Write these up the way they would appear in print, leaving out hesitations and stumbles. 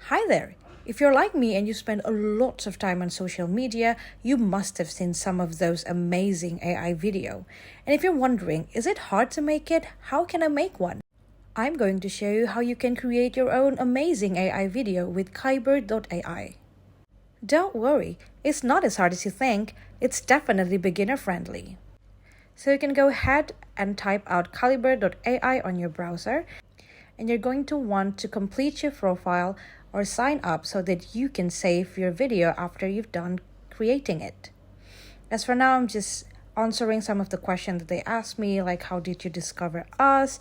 Hi there! If you're like me and you spend a lot of time on social media, you must have seen some of those amazing AI video. And if you're wondering, is it hard to make it? How can I make one? I'm going to show you how you can create your own amazing AI video with Kaiber AI. Don't worry, it's not as hard as you think. It's definitely beginner friendly. So you can go ahead and type out Kaiber AI on your browser, and you're going to want to complete your profile or sign up so that you can save your video after you've done creating it. As for now, I'm just answering some of the questions that they asked me, like how did you discover us?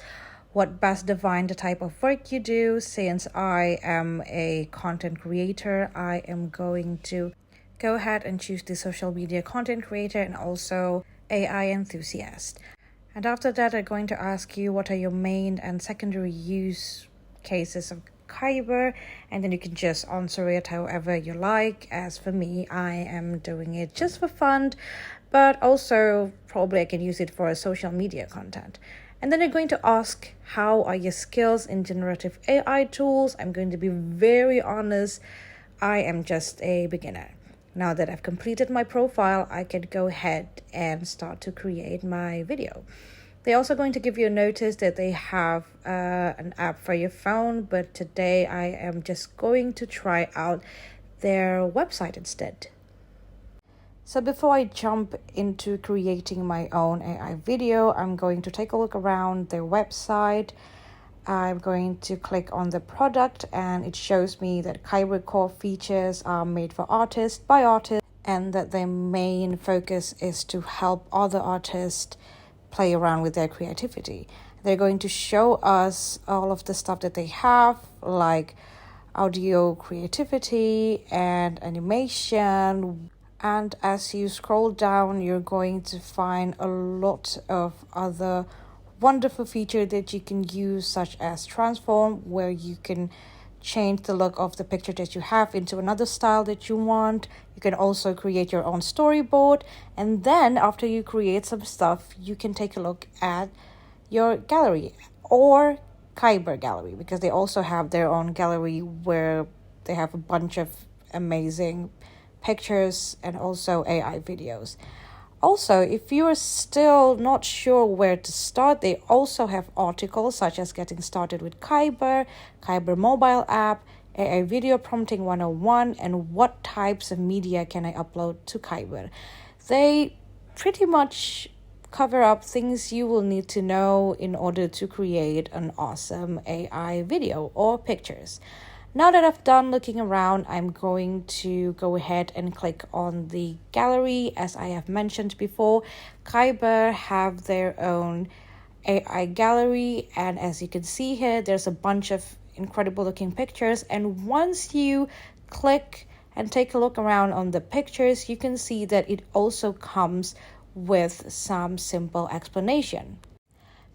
What best define the type of work you do? Since I am a content creator, I am going to go ahead and choose the social media content creator and also AI enthusiast. And after that, I'm going to ask you what are your main and secondary use cases of Kaiber, and then you can just answer it however you like. As for me, I am doing it just for fun, but also probably I can use it for social media content. And then I'm going to ask, how are your skills in generative AI tools? I'm going to be very honest, I am just a beginner. Now that I've completed my profile, I can go ahead and start to create my video. They're also going to give you a notice that they have an app for your phone, but today I am just going to try out their website instead. So before I jump into creating my own AI video, I'm going to take a look around their website. I'm going to click on the product and it shows me that Kaiber core features are made for artists by artists and that their main focus is to help other artists play around with their creativity. They're going to show us all of the stuff that they have, like audio creativity and animation. And as you scroll down, you're going to find a lot of other wonderful features that you can use, such as transform, where you can change the look of the picture that you have into another style that you want. You can also create your own storyboard, and then after you create some stuff, you can take a look at your gallery or Kaiber gallery, because they also have their own gallery where they have a bunch of amazing pictures and also AI videos. Also, if you are still not sure where to start, they also have articles such as Getting Started with Kaiber, Kaiber mobile app, AI video prompting 101, and what types of media can I upload to Kaiber. They pretty much cover up things you will need to know in order to create an awesome AI video or pictures. Now that I've done looking around, I'm going to go ahead and click on the gallery. As I have mentioned before, Kaiber have their own AI gallery, and as you can see here, there's a bunch of incredible looking pictures. And once you click and take a look around on the pictures, you can see that it also comes with some simple explanation.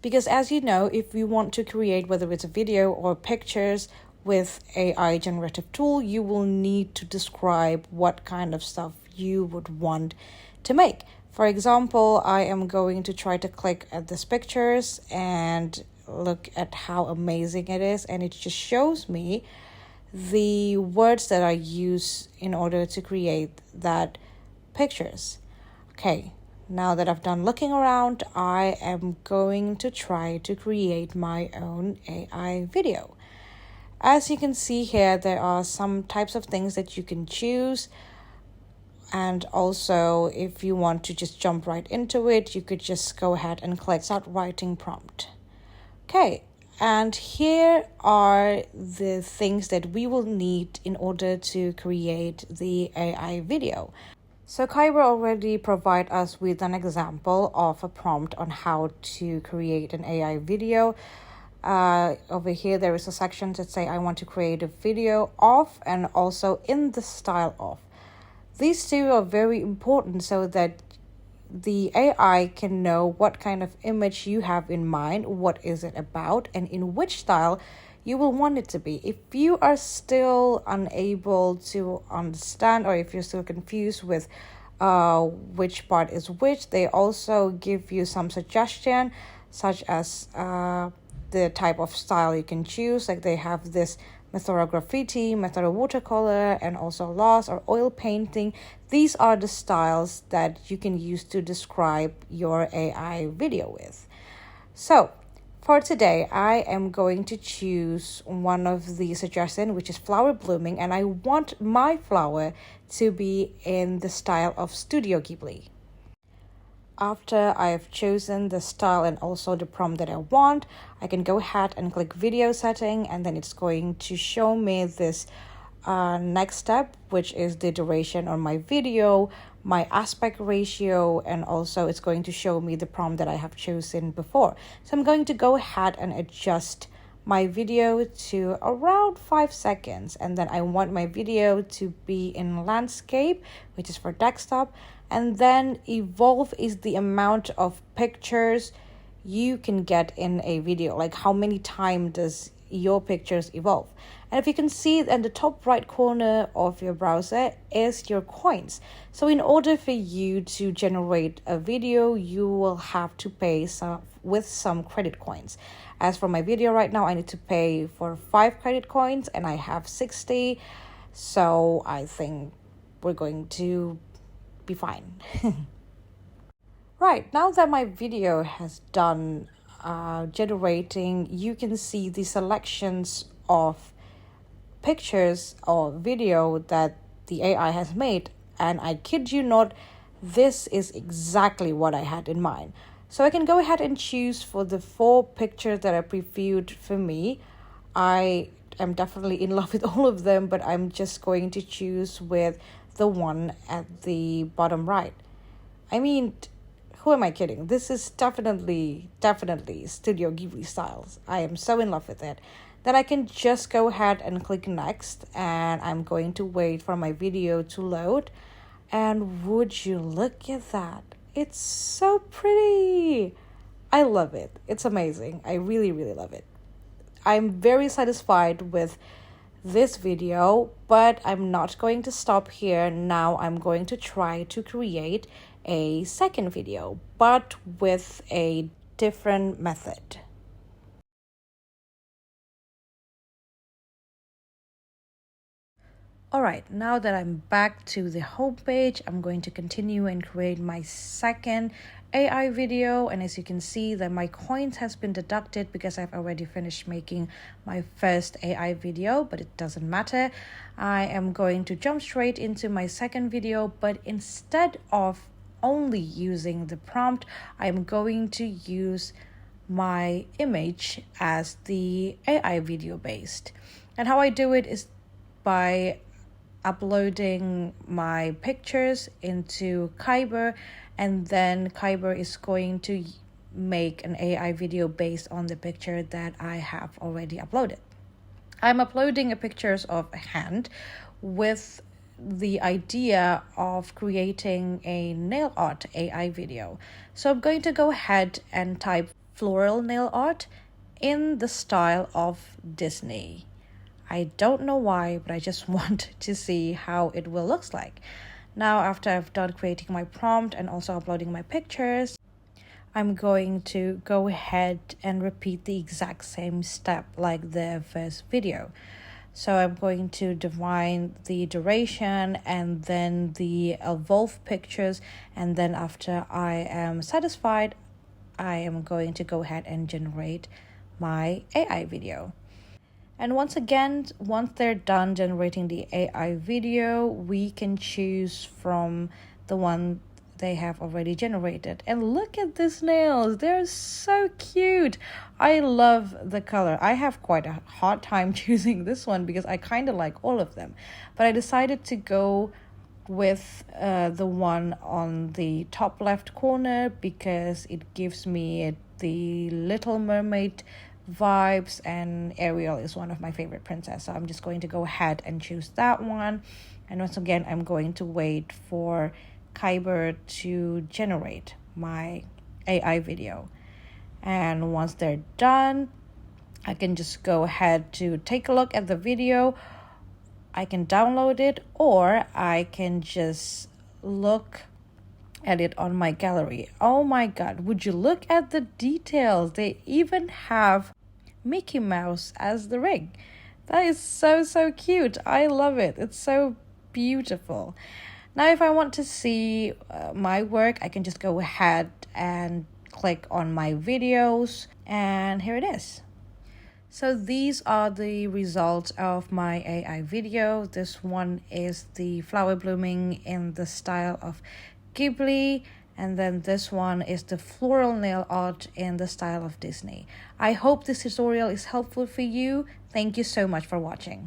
Because as you know, if you want to create, whether it's a video or pictures, with AI generative tool, you will need to describe what kind of stuff you would want to make. For example, I am going to try to click at these pictures and look at how amazing it is, and it just shows me the words that I use in order to create that pictures. Okay, now that I've done looking around, I am going to try to create my own AI video. As you can see here, there are some types of things that you can choose. And also, if you want to just jump right into it, you could just go ahead and click Start Writing Prompt. Okay, and here are the things that we will need in order to create the AI video. So Kaiber already provide us with an example of a prompt on how to create an AI video. Over here there is a section that say I want to create a video of, and also in the style of. These two are very important so that the AI can know what kind of image you have in mind, what is it about, and in which style you will want it to be. If you are still unable to understand, or if you're still confused with which part is which, they also give you some suggestion, such as the type of style you can choose. Like they have this method of graffiti, method of watercolor, and also loss or oil painting. These are the styles that you can use to describe your AI video with. So, for today, I am going to choose one of the suggestions, which is flower blooming, and I want my flower to be in the style of Studio Ghibli. After I've chosen the style and also the prompt that I want, I can go ahead and click video setting, and then it's going to show me this next step, which is the duration on my video, my aspect ratio, and also it's going to show me the prompt that I have chosen before. So I'm going to go ahead and adjust my video to around 5 seconds, and then I want my video to be in landscape, which is for desktop, and then evolve is the amount of pictures you can get in a video, like how many times does your pictures evolve. And if you can see in the top right corner of your browser is your coins. So in order for you to generate a video, you will have to pay some credit coins. As for my video right now, I need to pay for 5 credit coins and I have 60. So I think we're going to be fine. Right, now that my video has done generating, you can see the selections of pictures or video that the AI has made, and I kid you not, this is exactly what I had in mind. So I can go ahead and choose for the 4 pictures that are previewed for me. I am definitely in love with all of them, but I'm just going to choose with the one at the bottom right. I mean, who am I kidding? This is definitely Studio Ghibli styles. I am so in love with it. Then I can just go ahead and click next, and I'm going to wait for my video to load. And would you look at that? It's so pretty. I love it. It's amazing. I really, really love it. I'm very satisfied with this video, but I'm not going to stop here. Now I'm going to try to create a second video, but with a different method. Alright, now that I'm back to the home page, I'm going to continue and create my second AI video. And as you can see that my coins has been deducted because I've already finished making my first AI video, but it doesn't matter. I am going to jump straight into my second video, but instead of only using the prompt, I'm going to use my image as the AI video based. And how I do it is by uploading my pictures into Kaiber, and then Kaiber is going to make an AI video based on the picture that I have already uploaded. I'm uploading a pictures of a hand with the idea of creating a nail art AI video. So I'm going to go ahead and type floral nail art in the style of Disney. I don't know why, but I just want to see how it will look like. Now, after I've done creating my prompt and also uploading my pictures, I'm going to go ahead and repeat the exact same step like the first video. So I'm going to define the duration and then the evolve pictures, and then after I am satisfied, I am going to go ahead and generate my AI video. And once again, once they're done generating the AI video, we can choose from the one they have already generated. And look at these nails. They're so cute. I love the color. I have quite a hard time choosing this one because I kind of like all of them. But I decided to go with the one on the top left corner because it gives me the Little Mermaid vibes, and Ariel is one of my favorite princesses, so I'm just going to go ahead and choose that one. And once again, I'm going to wait for Kaiber to generate my AI video. And once they're done, I can just go ahead to take a look at the video. I can download it, or I can just look at it on my gallery. Oh my god, would you look at the details? They even have Mickey Mouse as the ring. That is so cute. I love it. It's so beautiful. Now, if I want to see my work, I can just go ahead and click on my videos, and here it is. So these are the results of my AI video. This one is the flower blooming in the style of Ghibli, and then this one is the floral nail art in the style of Disney. I hope this tutorial is helpful for you. Thank you so much for watching.